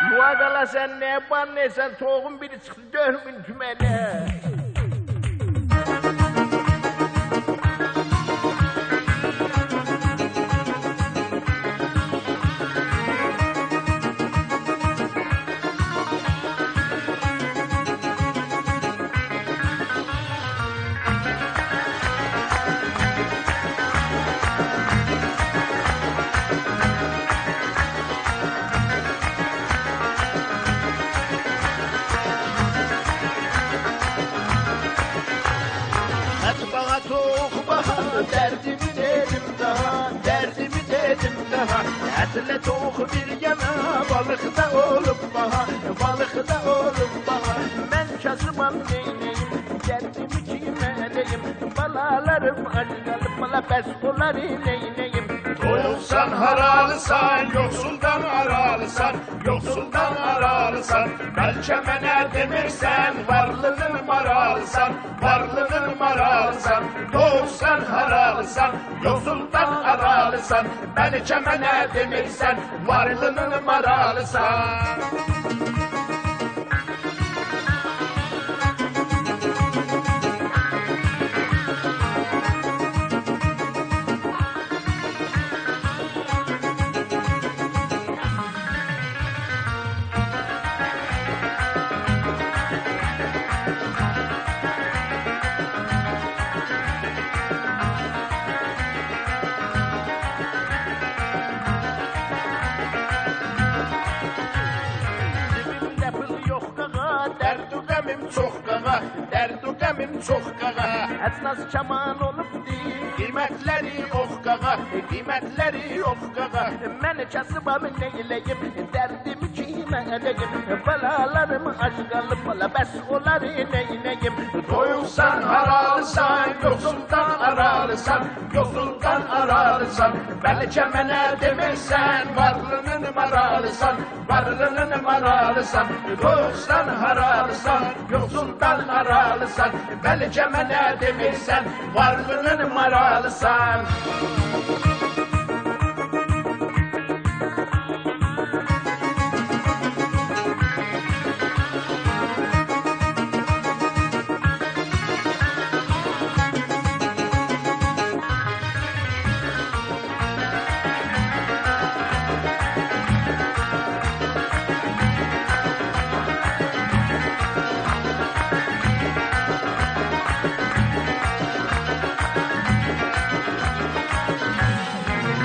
Muadala sen ne yapan ne sen toğun biri çıktı dönümün tümene. Derdimi dedim daha, derdimi dedim daha. Etle toğu bir yana, balık da olup baha, balık da olup baha. Ben kasımam neyleyim, derdimi kime edeyim? Balalarım acıgalı, bala beskoları neyleyim? Doğulsan haralısan, yoksuldan aralısan, yoksuldan aralısan. Belçemene demirsen, varlığını maralısan, varlığını maralısan. Doğulsan haralısan, yoksuldan aralısan. Belçemene demirsen, varlığını maralısan. Çok qağa, dərdu qəmim çox qağa. Əsnas kaman olup değil, Qiymətləri ox qağa, qiymətləri ox qağa. mən kasımam neyleyim, derdimi kime edeyim? Balalarım acıgalı, bala beskoları neyleyim? Doyulsan haralısan, yoksuldan aralısan, yoksuldan aralısan. Belki mənə demirsən, varlığını maralısan, varlığını maralısan. Doyulsan haralısan, yoksuldan aralısan. Belki mənə demirsən, varlığını maralısan.